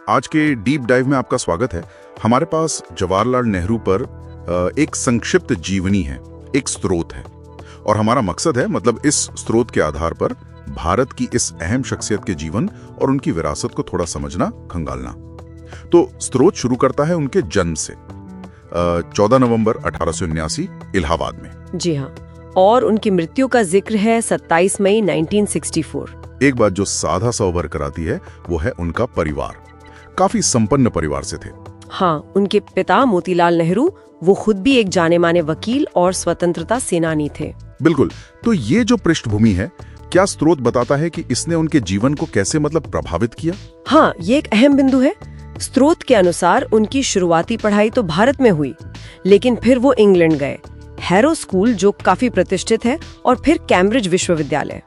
आज के deep dive में आपका स्वागत है। हमारे पास जवाहरलाल नेहरू पर एक संक्षिप्त जीवनी है, एक स्रोत है, और हमारा मकसद है मतलब इस स्रोत के आधार पर भारत की इस अहम शख्सियत के जीवन और उनकी विरासत को थोड़ा समझना, खंगालना। तो स्रोत शुरू करता है उनके जन्म से 14 नवंबर 1879 इलाहाबाद में। जी हाँ, और उनकी मृत्यु का जिक्र है 27 मई 1964। एक बात जो साधा सा उभर कर आती है वो है उनका परिवार। काफी संपन्न परिवार से थे। हाँ, उनके पिता मोतीलाल नेहरू वो खुद भी एक जाने माने वकील और स्वतंत्रता सेनानी थे। बिल्कुल। तो ये जो पृष्ठभूमि है, क्या स्रोत बताता है कि इसने उनके जीवन को कैसे प्रभावित किया? हाँ, ये एक अहम बिंदु है। स्रोत के अनुसार उनकी शुरुआती पढ़ाई तो भारत में हुई, लेकिन फिर वो इंग्लैंड गए, हैरो स्कूल जो काफी प्रतिष्ठित है, और फिर कैम्ब्रिज विश्वविद्यालय।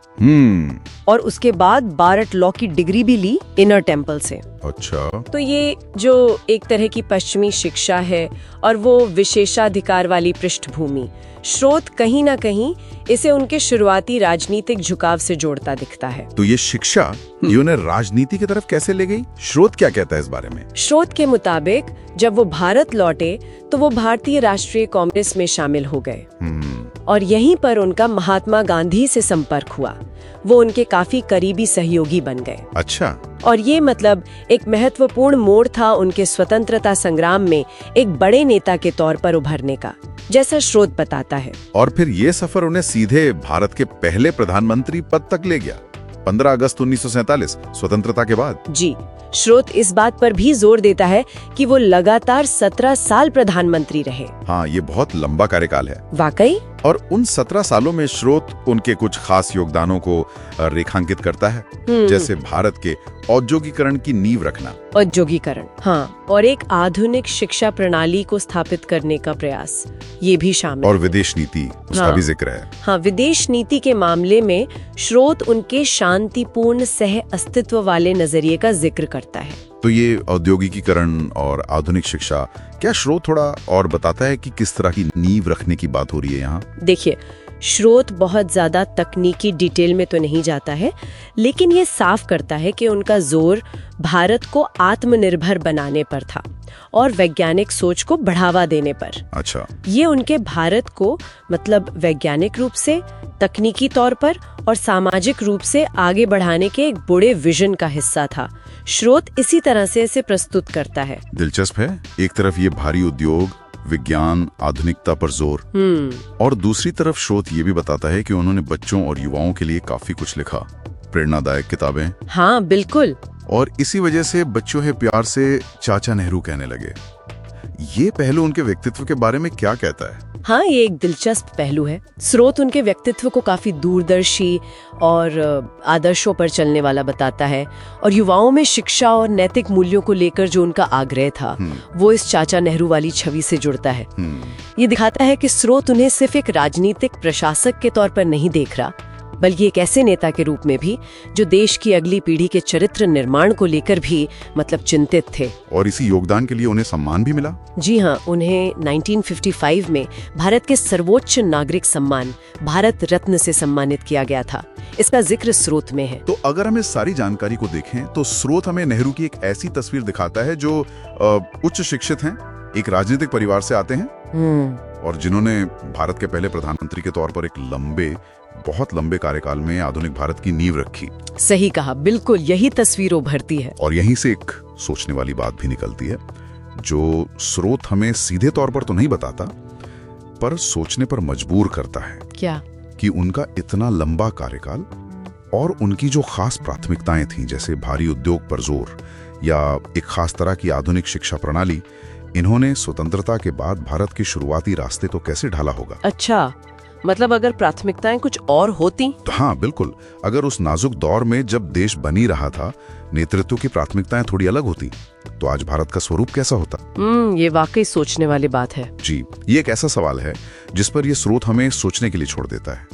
और उसके बाद बारट लॉ की डिग्री भी ली इनर टेम्पल से। अच्छा। तो ये जो एक तरह की पश्चिमी शिक्षा है और वो विशेषाधिकार वाली पृष्ठभूमि, स्रोत कहीं ना कहीं इसे उनके शुरुआती राजनीतिक झुकाव से जोड़ता दिखता है। तो ये शिक्षा ये उन्हें राजनीति की तरफ कैसे ले गई? स्रोत क्या कहता है इस बारे में? स्रोत के मुताबिक जब वो भारत लौटे तो वो भारतीय राष्ट्रीय कांग्रेस में शामिल हो गए, और यहीं पर उनका महात्मा गांधी से संपर्क हुआ। वो उनके काफी करीबी सहयोगी बन गए। अच्छा। और ये एक महत्वपूर्ण मोड़ था उनके स्वतंत्रता संग्राम में एक बड़े नेता के तौर पर उभरने का, जैसा स्रोत बताता है। और फिर ये सफर उन्हें सीधे भारत के पहले प्रधानमंत्री पद तक ले गया, 15 अगस्त 1947 स्वतंत्रता के बाद। जी, स्रोत इस बात पर भी जोर देता है कि वो लगातार 17 साल प्रधानमंत्री रहे। हाँ, ये बहुत लंबा कार्यकाल है वाकई। और उन 17 सालों में स्रोत उनके कुछ खास योगदानों को रेखांकित करता है, जैसे भारत के औद्योगिकरण की नींव रखना। औद्योगिकरण, हाँ, और एक आधुनिक शिक्षा प्रणाली को स्थापित करने का प्रयास, ये भी शामिल। और विदेश नीति, उसका भी जिक्र है। हाँ, विदेश नीति के मामले में स्रोत उनके शांतिपूर्ण सह अस्तित्व वाले नजरिए का जिक्र करता है। तो ये औद्योगिकीकरण और आधुनिक शिक्षा, क्या स्रोत थोड़ा और बताता है कि किस तरह की नींव रखने की बात हो रही है यहाँ? देखिए, स्रोत बहुत ज्यादा तकनीकी डिटेल में तो नहीं जाता है, लेकिन ये साफ करता है कि उनका जोर भारत को आत्मनिर्भर बनाने पर था और वैज्ञानिक सोच को बढ़ावा देने पर। अच्छा। ये उनके भारत को वैज्ञानिक रूप से, तकनीकी तौर पर और सामाजिक रूप से आगे बढ़ाने के एक बड़े विजन का हिस्सा था। स्रोत इसी तरह से इसे प्रस्तुत करता है। दिलचस्प है। एक तरफ ये भारी उद्योग, विज्ञान, आधुनिकता पर जोर, और दूसरी तरफ स्रोत ये भी बताता है कि उन्होंने बच्चों और युवाओं के लिए काफी कुछ लिखा, प्रेरणादायक किताबें। हाँ, बिल्कुल। और इसी वजह से बच्चों है प्यार से चाचा नेहरू कहने लगे। ये पहलू उनके व्यक्तित्व के बारे में क्या कहता है? हाँ, ये एक दिलचस्प पहलू है। स्रोत उनके व्यक्तित्व को काफी दूरदर्शी और आदर्शों पर चलने वाला बताता है, और युवाओं में शिक्षा और नैतिक मूल्यों को लेकर जो उनका आग्रह था वो इस चाचा नेहरू वाली छवि से जुड़ता है। ये दिखाता है कि स्रोत उन्हें सिर्फ एक राजनीतिक प्रशासक के तौर पर नहीं देख रहा, बल्कि एक ऐसे नेता के रूप में भी जो देश की अगली पीढ़ी के चरित्र निर्माण को लेकर भी चिंतित थे। और इसी योगदान के लिए उन्हें सम्मान भी मिला। जी हाँ, उन्हें 1955 में भारत के सर्वोच्च नागरिक सम्मान भारत रत्न से सम्मानित किया गया था। इसका जिक्र स्रोत में है। तो अगर हम इस सारी जानकारी को देखें तो स्रोत हमें नेहरू की एक ऐसी तस्वीर दिखाता है जो उच्च शिक्षित हैं, एक राजनीतिक परिवार से आते हैं, और जिन्होंने भारत के पहले प्रधानमंत्री के तौर पर एक बहुत लंबे कार्यकाल में आधुनिक भारत की नींव रखी। सही कहा, बिल्कुल यही तस्वीर उभरती है। और यहीं से एक सोचने वाली बात भी निकलती है, जो स्रोत हमें सीधे तौर पर तो नहीं बताता, पर सोचने पर मजबूर करता है। क्या? कि उनका इतना लंबा कार्यकाल और उनकी जो खास प्राथमिकताएं थीं, जैसे भारी उद्योग पर जोर या एक खास तरह की आधुनिक शिक्षा प्रणाली, इन्होंने स्वतंत्रता के बाद भारत के शुरुआती रास्ते तो कैसे ढाला होगा? अच्छा, अगर प्राथमिकताएं कुछ और होती तो? हाँ, बिल्कुल। अगर उस नाजुक दौर में जब देश बनी रहा था, नेतृत्व की प्राथमिकताएं थोड़ी अलग होती, तो आज भारत का स्वरूप कैसा होता? ये वाकई सोचने वाली बात है। जी, ये एक ऐसा सवाल है जिस पर ये स्रोत हमें सोचने के लिए छोड़ देता है।